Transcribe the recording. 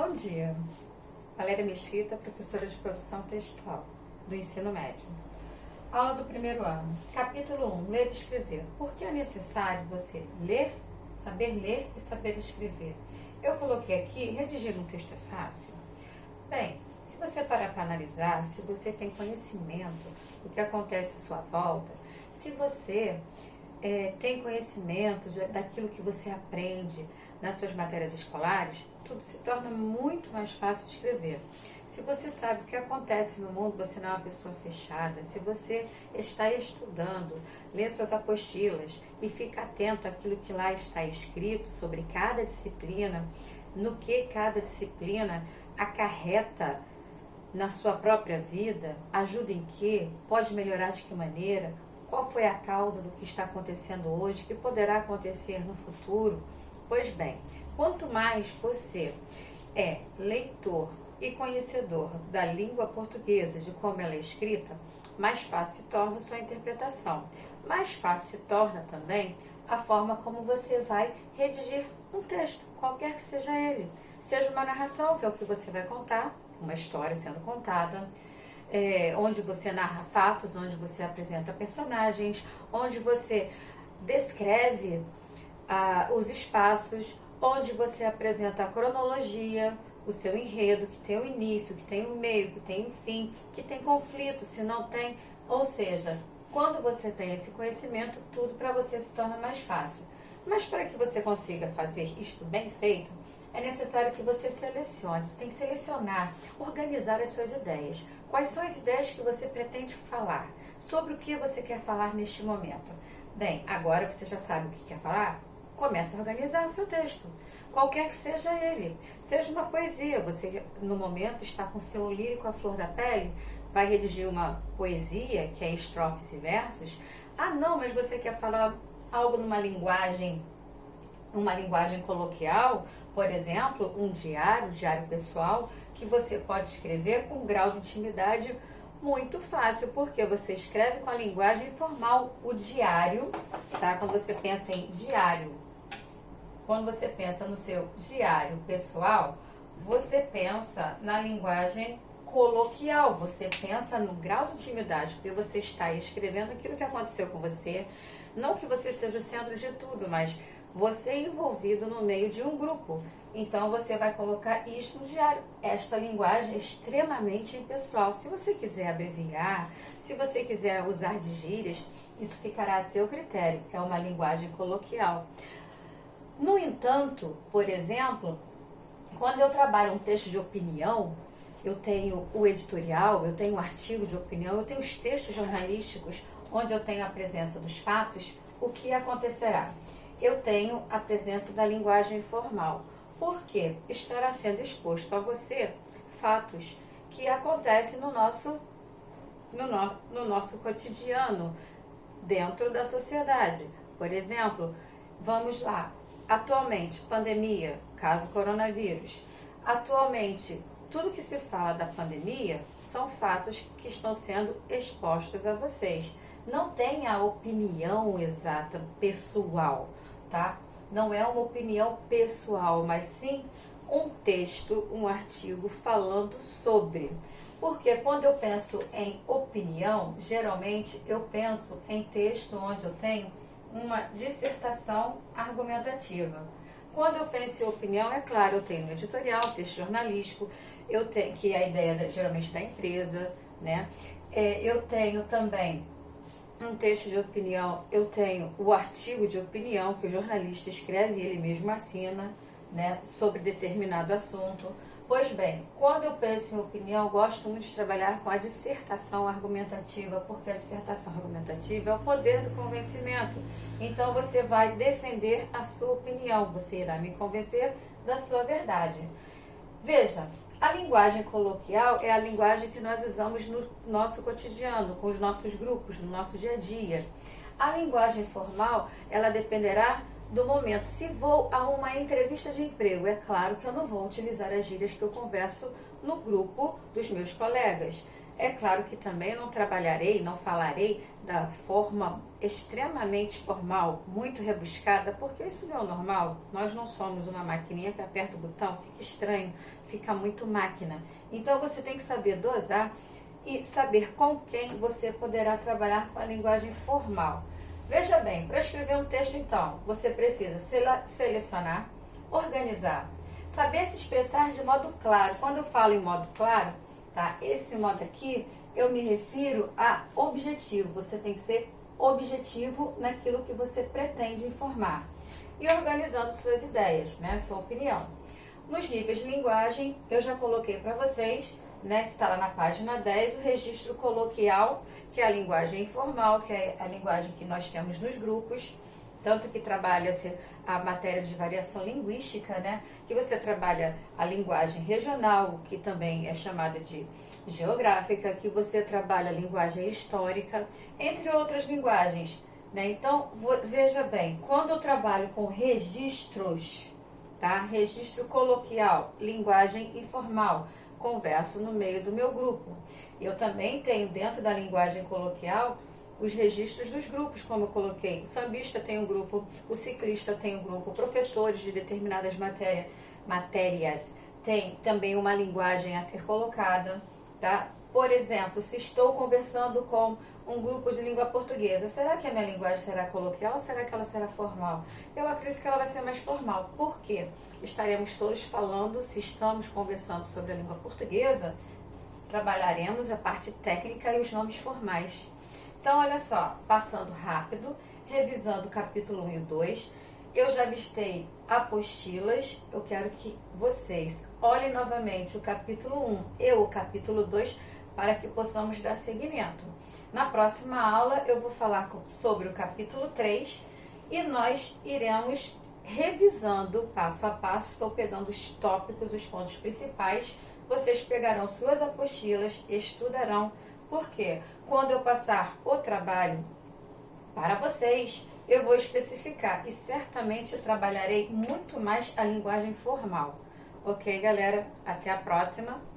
Bom dia, Valéria Mesquita, professora de produção textual do ensino médio. Aula do primeiro ano, capítulo 1, ler e escrever. Por que é necessário você saber ler e saber escrever? Eu coloquei aqui, redigir um texto é fácil? Bem, se você parar para analisar, se você tem conhecimento do que acontece à sua volta, se você tem conhecimento daquilo que você aprende nas suas matérias escolares, tudo se torna muito mais fácil de escrever. Se você sabe o que acontece no mundo, você não é uma pessoa fechada. Se você está estudando, lê suas apostilas e fica atento àquilo que lá está escrito sobre cada disciplina, no que cada disciplina acarreta na sua própria vida, ajuda em que, pode melhorar de que maneira, qual foi a causa do que está acontecendo hoje, que poderá acontecer no futuro. Pois bem, quanto mais você é leitor e conhecedor da língua portuguesa, de como ela é escrita, mais fácil se torna a sua interpretação. Mais fácil se torna também a forma como você vai redigir um texto, qualquer que seja ele. Seja uma narração, que é o que você vai contar, uma história sendo contada, onde você narra fatos, onde você apresenta personagens, onde você descreve os espaços, onde você apresenta a cronologia, o seu enredo, que tem o início, que tem o meio, que tem o fim, que tem conflito, se não tem. Ou seja, quando você tem esse conhecimento, tudo para você se torna mais fácil. Mas para que você consiga fazer isto bem feito, é necessário que você selecione. Você tem que selecionar, organizar as suas ideias. Quais são as ideias que você pretende falar? Sobre o que você quer falar neste momento? Bem, agora você já sabe o que quer falar? Comece a organizar o seu texto, qualquer que seja ele. Seja uma poesia, você no momento está com o seu lírico à flor da pele, vai redigir uma poesia, que é estrofes e versos. Ah não, mas você quer falar algo numa linguagem, uma linguagem coloquial, por exemplo, um diário pessoal, que você pode escrever com um grau de intimidade muito fácil, porque você escreve com a linguagem formal, o diário, tá? Quando você pensa em diário, quando você pensa no seu diário pessoal, você pensa na linguagem coloquial, você pensa no grau de intimidade, porque você está escrevendo aquilo que aconteceu com você, não que você seja o centro de tudo, mas você é envolvido no meio de um grupo. Então, você vai colocar isso no diário. Esta linguagem é extremamente impessoal. Se você quiser abreviar, se você quiser usar de gírias, isso ficará a seu critério. É uma linguagem coloquial. No entanto, por exemplo, quando eu trabalho um texto de opinião, eu tenho o editorial, eu tenho o artigo de opinião, eu tenho os textos jornalísticos, onde eu tenho a presença dos fatos, o que acontecerá? Eu tenho a presença da linguagem formal. Porque estará sendo exposto a você fatos que acontecem no nosso cotidiano, dentro da sociedade. Por exemplo, vamos lá, atualmente, pandemia, caso coronavírus. Atualmente, tudo que se fala da pandemia são fatos que estão sendo expostos a vocês. Não tem a opinião exata, pessoal, tá? Não é uma opinião pessoal, mas sim um texto, um artigo falando sobre. Porque quando eu penso em opinião, geralmente eu penso em texto onde eu tenho uma dissertação argumentativa. Quando eu penso em opinião, é claro, eu tenho no editorial, texto jornalístico, eu tenho, que é a ideia geralmente da empresa, né? Eu tenho também um texto de opinião, eu tenho o artigo de opinião que o jornalista escreve, ele mesmo assina, né, sobre determinado assunto. Pois bem, quando eu penso em opinião, eu gosto muito de trabalhar com a dissertação argumentativa, porque a dissertação argumentativa é o poder do convencimento. Então você vai defender a sua opinião, você irá me convencer da sua verdade. Veja, a linguagem coloquial é a linguagem que nós usamos no nosso cotidiano, com os nossos grupos, no nosso dia a dia. A linguagem formal, ela dependerá do momento. Se vou a uma entrevista de emprego, é claro que eu não vou utilizar as gírias que eu converso no grupo dos meus colegas. É claro que também não trabalharei, não falarei da forma extremamente formal, muito rebuscada, porque isso não é o normal. Nós não somos uma maquininha que aperta o botão, fica estranho, fica muito máquina. Então você tem que saber dosar e saber com quem você poderá trabalhar com a linguagem formal. Veja bem, para escrever um texto, então, você precisa selecionar, organizar, saber se expressar de modo claro. Quando eu falo em modo claro, tá? Esse modo aqui, eu me refiro a objetivo. Você tem que ser objetivo naquilo que você pretende informar. E organizando suas ideias, né? Sua opinião. Nos níveis de linguagem, eu já coloquei para vocês, né, que está lá na página 10, o registro coloquial, que é a linguagem informal, que é a linguagem que nós temos nos grupos, tanto que trabalha-se a matéria de variação linguística, né, que você trabalha a linguagem regional, que também é chamada de geográfica, que você trabalha a linguagem histórica, entre outras linguagens, né? Então, veja bem, quando eu trabalho com registros, tá? Registro coloquial, linguagem informal, converso no meio do meu grupo. Eu também tenho dentro da linguagem coloquial os registros dos grupos, como eu coloquei. O sambista tem um grupo, o ciclista tem um grupo, professores de determinadas matérias têm também uma linguagem a ser colocada, tá? Por exemplo, se estou conversando com um grupo de língua portuguesa, será que a minha linguagem será coloquial ou será que ela será formal? Eu acredito que ela vai ser mais formal. Por quê? Estaremos todos falando, se estamos conversando sobre a língua portuguesa, trabalharemos a parte técnica e os nomes formais. Então, olha só, passando rápido, revisando o capítulo 1 e 2, eu já avistei apostilas, eu quero que vocês olhem novamente o capítulo 1 e o capítulo 2 para que possamos dar seguimento. Na próxima aula eu vou falar sobre o capítulo 3 e nós iremos revisando passo a passo, estou pegando os tópicos, os pontos principais, vocês pegarão suas apostilas, estudarão, porque quando eu passar o trabalho para vocês, eu vou especificar e certamente eu trabalharei muito mais a linguagem formal. Ok, galera? Até a próxima!